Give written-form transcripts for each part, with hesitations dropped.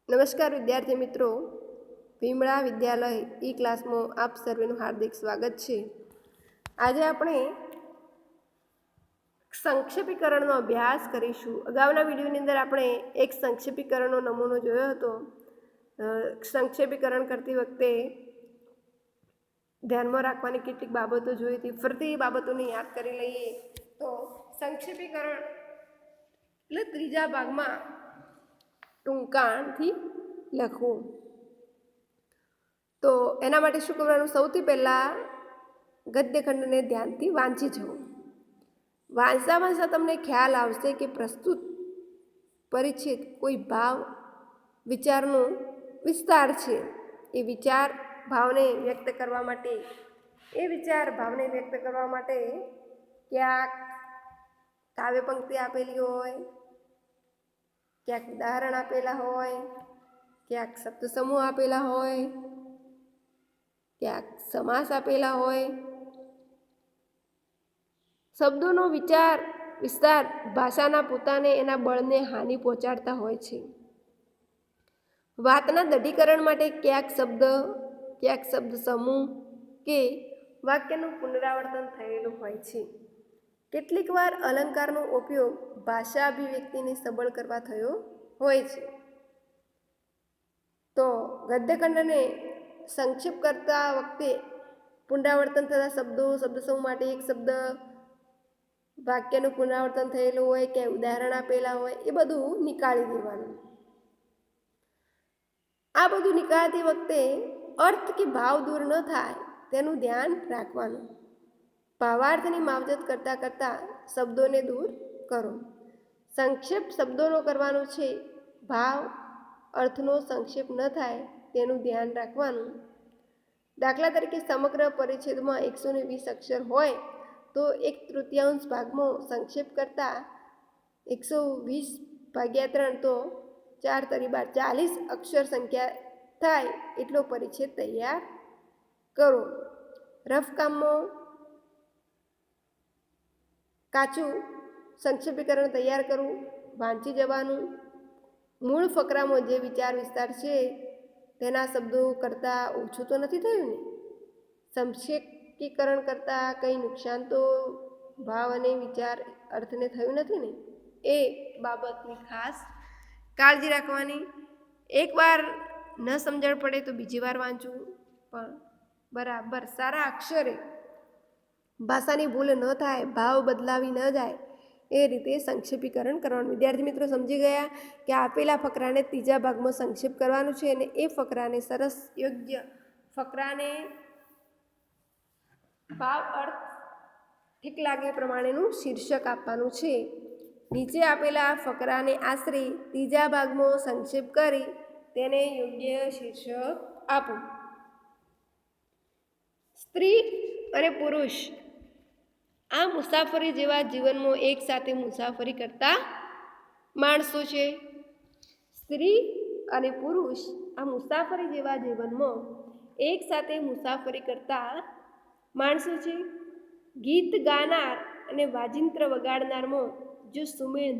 નમસ્કાર વિદ્યાર્થી મિત્રો, ભીમડા વિદ્યાલય ઈ ક્લાસમાં આપ સર્વેનું હાર્દિક સ્વાગત છે. આજે આપણે સંક્ષેપીકરણનો અભ્યાસ કરીશું. અગાઉના વિડીયોની અંદર આપણે એક સંક્ષેપીકરણનો નમૂનો જોયો હતો. સંક્ષેપીકરણ કરતી વખતે ધ્યાનમાં રાખવાની કેટલીક બાબતો જોઈ હતી. ફરતી એ બાબતોને યાદ કરી લઈએ તો સંક્ષેપીકરણ એટલે ત્રીજા ભાગમાં ટૂંકાણથી લખવું. તો એના માટે શું કરવાનું? સૌથી પહેલાં ગદ્યખંડને ધ્યાનથી વાંચી જવું. વાંચતા વાંચતા તમને ખ્યાલ આવશે કે પ્રસ્તુત પરિચ્છેદ કોઈ ભાવ વિચારનો વિસ્તાર છે. એ વિચાર ભાવને વ્યક્ત કરવા માટે ક્યાંક કાવ્ય પંક્તિ આપેલી હોય, ક્યાંક ઉદાહરણ આપેલા હોય, ક્યાંક શબ્દ સમૂહ આપેલા હોય, ક્યાંક સમાસ આપેલા હોય. શબ્દોનો વિસ્તાર ભાષાના પોતાને એના બળને હાનિ પહોંચાડતા હોય છે. વાતના દઢીકરણ માટે ક્યાંક શબ્દ સમૂહ કે વાક્યનું પુનરાવર્તન થયેલું હોય છે. કેટલીક વાર અલંકારનો ઉપયોગ ભાષા અભિવ્યક્તિને સબળ કરવા થયો હોય છે. તો ગદ્યખંડને સંક્ષેપ કરતા વખતે પુનરાવર્તન થતા શબ્દ સમૂહ માટે એક શબ્દ વાક્યનું પુનરાવર્તન થયેલું હોય કે ઉદાહરણ આપેલા હોય, એ બધું નીકાળી દેવાનું. આ બધું નીકાળતી વખતે અર્થ કે ભાવ દૂર ન થાય તેનું ધ્યાન રાખવાનું. ભાવાર્થની માવજત કરતાં શબ્દોને દૂર કરો. સંક્ષેપ શબ્દોનો કરવાનું છે. ભાવ અર્થનો સંક્ષેપ ન થાય તેનું ધ્યાન રાખવાનું. દાખલા તરીકે સમગ્ર પરિચ્છેદમાં 120 અક્ષર હોય તો 1/3 ભાગમાં સંક્ષેપ કરતાં 120/3 તો 4×12 40 અક્ષર સંખ્યા થાય એટલો પરિચ્છેદ તૈયાર કરો. રફ કામમાં કાચું સંક્ષેપીકરણ તૈયાર કરવું, વાંચી જવાનું. મૂળ ફકરામાં જે વિચાર વિસ્તાર છે તેના શબ્દો કરતાં ઓછું તો નથી થયું ને? સંક્ષેપીકરણ કરતાં કંઈ નુકસાન તો ભાવ અને વિચાર અર્થને થયું નથી ને? એ બાબતની ખાસ કાળજી રાખવાની. એકવાર ન સમજણ પડે તો બીજી વાર વાંચવું, પણ બરાબર સારા અક્ષરે ભાષાની ભૂલ ન થાય, ભાવ બદલાવી ન જાય એ રીતે સંક્ષેપીકરણ કરવાનું. વિદ્યાર્થી મિત્રો સમજી ગયા કે આપેલા ફકરાને ત્રીજા ભાગમાં સંક્ષેપ કરવાનું છે અને એ ફકરાને સરસ યોગ્ય ફકરાને ભાવ અર્થ ઠીક લાગે પ્રમાણેનું શીર્ષક આપવાનું છે. નીચે આપેલા ફકરાને આશરે ત્રીજા ભાગમાં સંક્ષેપ કરી તેને યોગ્ય શીર્ષક આપો. સ્ત્રી અને પુરુષ આ મુસાફરી જેવા જીવનમાં એક સાથે મુસાફરી કરતા માણસો છે. સ્ત્રી અને પુરુષ આ મુસાફરી જેવા જીવનમાં એક સાથે મુસાફરી કરતા માણસો છે. ગીત ગાનાર અને વાજિંત્ર વગાડનારમાં જો સુમેળ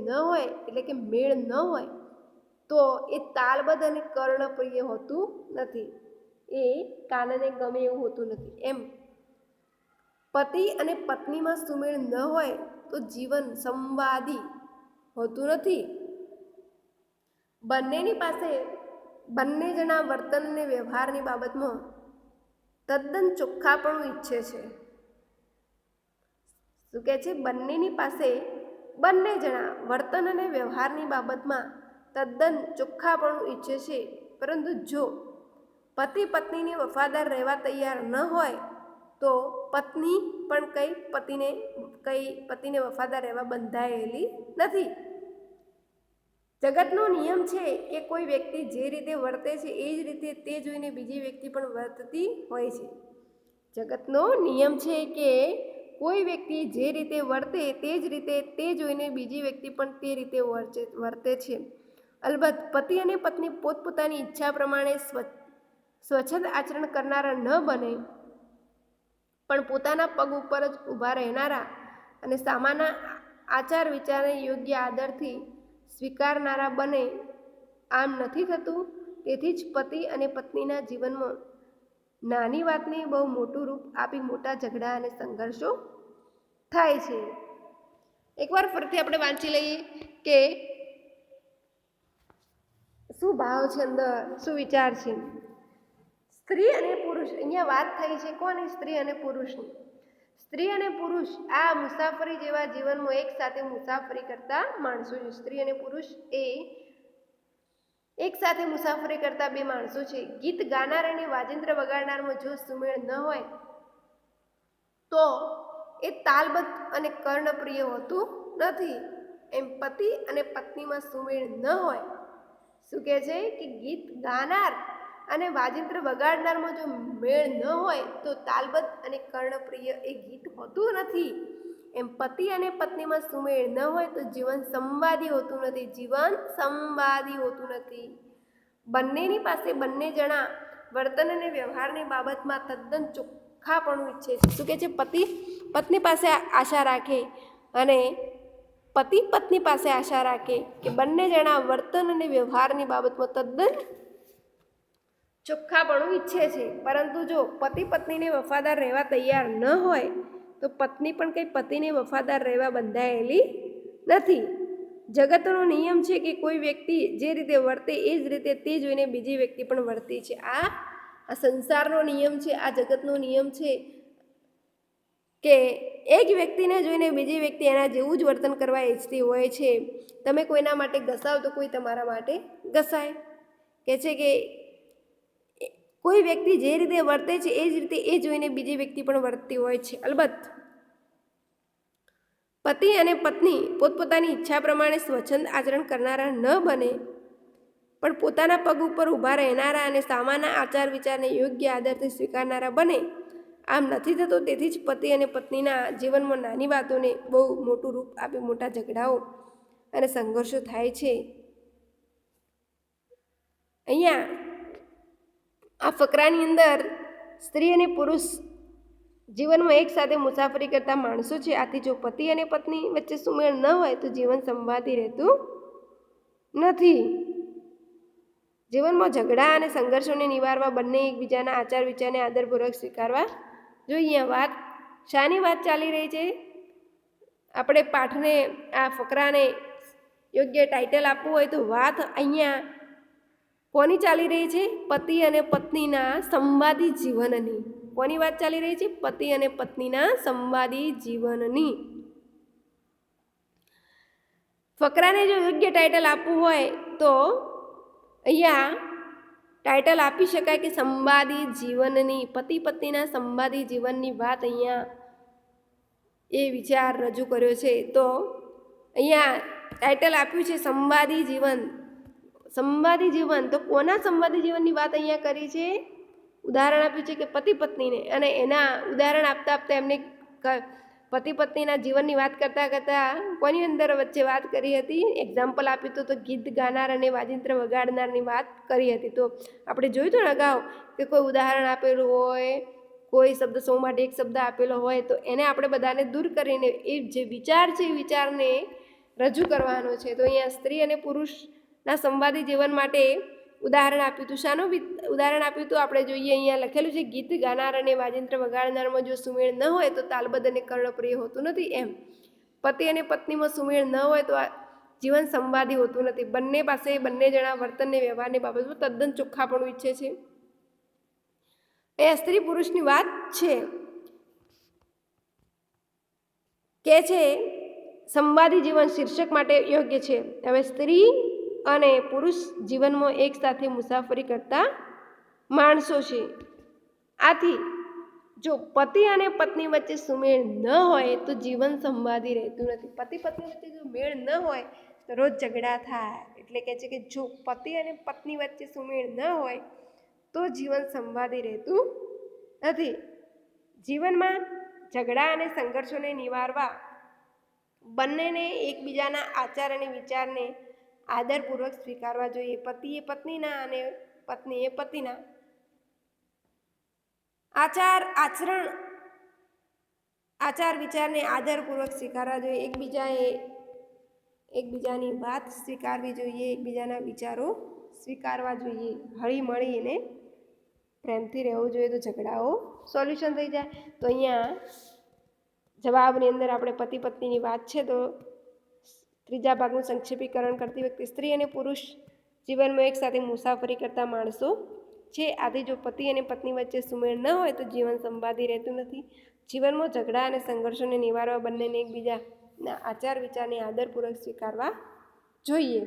ન હોય, એટલે કે મેળ ન હોય તો એ તાલબદ્ધ અને કર્ણપ્રિય હોતું નથી, એ કાનને ગમે એવું હોતું નથી. એમ પતિ અને પત્નીમાં સુમેળ ન હોય તો જીવન સંવાદી હોતું નથી. બંને જણા વર્તન અને વ્યવહારની બાબતમાં તદ્દન ચોખ્ખાપણું ઈચ્છે છે. શું કહે છે? બંને જણા વર્તન અને વ્યવહારની બાબતમાં તદ્દન ચોખ્ખાપણું ઈચ્છે છે. પરંતુ જો પતિ પત્નીને વફાદાર રહેવા તૈયાર ન હોય તો પત્ની પણ પતિને વફાદાર રહેવા બંધાયેલી નથી. જગતનો નિયમ છે કે કોઈ વ્યક્તિ જે રીતે વર્તે છે એ જ રીતે તે જોઈને બીજી વ્યક્તિ પણ વર્તતી હોય છે. જગતનો નિયમ છે કે કોઈ વ્યક્તિ જે રીતે વર્તે તે જ રીતે તે જોઈને બીજી વ્યક્તિ પણ તે રીતે વર્તે છે. અલબત્ત પતિ અને પત્ની પોતપોતાની ઈચ્છા પ્રમાણે સ્વચ્છંદ આચરણ કરનારા ન બને, પણ પોતાના પગ ઉપર જ ઊભા રહેનારા અને આચાર વિચારને યોગ્ય આદરથી સ્વીકારનારા બને, આમ નથી થતું. તેથી જ પતિ અને પત્નીના જીવનમાં નાની વાતને બહુ મોટું રૂપ આપી મોટા ઝઘડા અને સંઘર્ષો થાય છે. એકવાર ફરીથી આપણે વાંચી લઈએ કે શું ભાવ છે અંદર, શું વિચાર છે. સ્ત્રી અને પુરુષ, અહીંયા વાત થઈ છે કોની? સ્ત્રી અને પુરુષની. સ્ત્રી અને પુરુષ આ મુસાફરી જેવા જીવનમાં એક સાથે મુસાફરી કરતા માણસો છે. સ્ત્રી અને પુરુષ એ એક સાથે મુસાફરી કરતા બે માણસો છે. ગીત ગાનાર અને વાજિંત્ર વગાડનારમાં જો સુમેળ ન હોય તો એ તાલબદ્ધ અને કર્ણપ્રિય હોતું નથી. એમ પતિ અને પત્નીમાં સુમેળ ન હોય, શું કહે છે કે ગીત ગાનાર અને વાજિંત્ર વગાડનારમાં જો મેળ ન હોય તો તાલબદ્ધ અને કર્ણપ્રિય એ ગીત હોતું નથી. એમ પતિ અને પત્નીમાં સુમેળ ન હોય તો જીવન સંવાદી હોતું નથી. જીવન સંવાદી હોતું નથી. બંનેની પાસે બંને જણા વર્તન અને વ્યવહારની બાબતમાં તદ્દન ચોખ્ખાપણું ઈચ્છે છે. શું કહે છે? પતિ પત્ની પાસે આશા રાખે અને પતિ પત્ની પાસે આશા રાખે કે બંને જણા વર્તન અને વ્યવહારની બાબતમાં તદ્દન ચોખ્ખાપણું ઈચ્છે છે. પરંતુ જો પતિ પત્નીને વફાદાર રહેવા તૈયાર ન હોય તો પત્ની પણ કંઈ પતિને વફાદાર રહેવા બંધાયેલી નથી. જગતનો નિયમ છે કે કોઈ વ્યક્તિ જે રીતે વર્તે એ જ રીતે તે જોઈને બીજી વ્યક્તિ પણ વર્તે છે. આ સંસારનો નિયમ છે, આ જગતનો નિયમ છે કે એક વ્યક્તિને જોઈને બીજી વ્યક્તિ એના જેવું જ વર્તન કરવા ઈચ્છતી હોય છે. તમે કોઈના માટે ઘસાવ તો કોઈ તમારા માટે ઘસાય. કહે છે કે કોઈ વ્યક્તિ જે રીતે વર્તે છે એ જ રીતે એ જોઈને બીજી વ્યક્તિ પણ વર્તતી હોય છે. અલબત્ત પતિ અને પત્ની પોતપોતાની ઈચ્છા પ્રમાણે સ્વચ્છંદ આચરણ કરનારા ન બને, પણ પોતાના પગ ઉપર ઊભા રહેનારા અને સામાના આચાર વિચારને યોગ્ય આદરથી સ્વીકારનારા બને, આમ નથી થતું. તેથી જ પતિ અને પત્નીના જીવનમાં નાની વાતોને બહુ મોટું રૂપ આપી મોટા ઝઘડાઓ અને સંઘર્ષો થાય છે. અહીંયા આ ફકરાની અંદર સ્ત્રી અને પુરુષ જીવનમાં એક સાથે મુસાફરી કરતા માણસો છે. આથી જો પતિ અને પત્ની વચ્ચે સુમેળ ન હોય તો જીવન સંવાદી રહેતું નથી. જીવનમાં ઝઘડા અને સંઘર્ષોને નિવારવા બંને એકબીજાના આચાર વિચારને આદરપૂર્વક સ્વીકારવા જોઈએ. વાત શાની વાત ચાલી રહી છે? આપણે પાઠને આ ફકરાને યોગ્ય ટાઇટલ આપવું હોય તો વાત અહીંયા કોની ચાલી રહી છે? પતિ અને પત્નીના સંવાદી જીવનની. કોની વાત ચાલી રહી છે? પતિ અને પત્નીના સંવાદી જીવનની. ફકરાને જો યોગ્ય ટાઇટલ આપવું હોય તો અહીંયા ટાઇટલ આપી શકાય કે સંવાદી જીવનની. પતિ પત્નીના સંવાદી જીવનની વાત અહીંયા એ વિચાર રજૂ કર્યો છે. તો અહીંયા ટાઇટલ આપ્યું છે સંવાદી જીવન. સંવાદી જીવન, તો કોના સંવાદી જીવનની વાત અહીંયા કરી છે? ઉદાહરણ આપ્યું છે કે પતિ પત્નીને, અને એના ઉદાહરણ આપતા આપતા એમને પતિ પત્નીના જીવનની વાત કરતાં કરતાં કોની અંદર વચ્ચે વાત કરી હતી? એક્ઝામ્પલ આપ્યું હતું તો ગીત ગાનાર અને વાજિંત્ર વગાડનારની વાત કરી હતી. તો આપણે જોયું હતું ને અગાઉ કે કોઈ ઉદાહરણ આપેલું હોય, કોઈ શબ્દ સૌ માટે એક શબ્દ આપેલો હોય તો એને આપણે બધાને દૂર કરીને એ જે વિચાર છે એ વિચારને રજૂ કરવાનો છે. તો અહીંયા સ્ત્રી અને પુરુષના સંવાદી જીવન માટે ઉદાહરણ આપ્યું હતું. શાનું ઉદાહરણ આપ્યું હતું? આપણે જોઈએ અહીંયા લખેલું છે ગીત ગાનાર અને વાજિંત્ર વગાડનારમાં જો સુમેળ ન હોય તો તાલબદ્ધ અને કર્ણપ્રિય હોતું નથી. એમ પતિ અને પત્નીમાં સુમેળ ન હોય તો આ જીવન સંવાદી હોતું નથી. બંને પાસે બંને જણા વર્તનને વ્યવહારની બાબતમાં તદ્દન ચોખ્ખાપણું ઈચ્છે છે. એ સ્ત્રી પુરુષની વાત છે કે છે સંવાદી જીવન શીર્ષક માટે યોગ્ય છે. હવે સ્ત્રી અને પુરુષ જીવનમાં એક સાથે મુસાફરી કરતા માણસો છે. આથી જો પતિ અને પત્ની વચ્ચે સુમેળ ન હોય તો જીવન સંવાદી રહેતું નથી. પતિ પત્ની વચ્ચે જો મેળ ન હોય તો રોજ ઝઘડા થાય. એટલે કહે છે કે જો પતિ અને પત્ની વચ્ચે સુમેળ ન હોય તો જીવન સંવાદી રહેતું નથી. જીવનમાં ઝઘડા અને સંઘર્ષોને નિવારવા બંનેને એકબીજાના આચાર અને વિચારને આદરપૂર્વક સ્વીકારવા જોઈએ. પતિએ પત્નીના અને પત્નીએ પતિના આચરણ આચાર વિચારને આદરપૂર્વક સ્વીકારવા જોઈએ, એકબીજાની વાત સ્વીકારવી જોઈએ, એકબીજાના વિચારો સ્વીકારવા જોઈએ, હળી મળીને પ્રેમથી રહેવું જોઈએ, તો ઝઘડાઓ સોલ્યુશન થઈ જાય. તો અહીંયા જવાબની અંદર આપણે પતિ પત્નીની વાત છે, તો ત્રીજા ભાગનું સંક્ષેપીકરણ કરતી વખતે સ્ત્રી અને પુરુષ જીવનમાં એકસાથે મુસાફરી કરતા માણસો છે. આથી જો પતિ અને પત્ની વચ્ચે સુમેળ ન હોય તો જીવન સંવાદી રહેતું નથી. જીવનમાં ઝઘડા અને સંઘર્ષોને નિવારવા બંનેને એકબીજાના આચાર વિચારને આદરપૂર્વક સ્વીકારવા જોઈએ.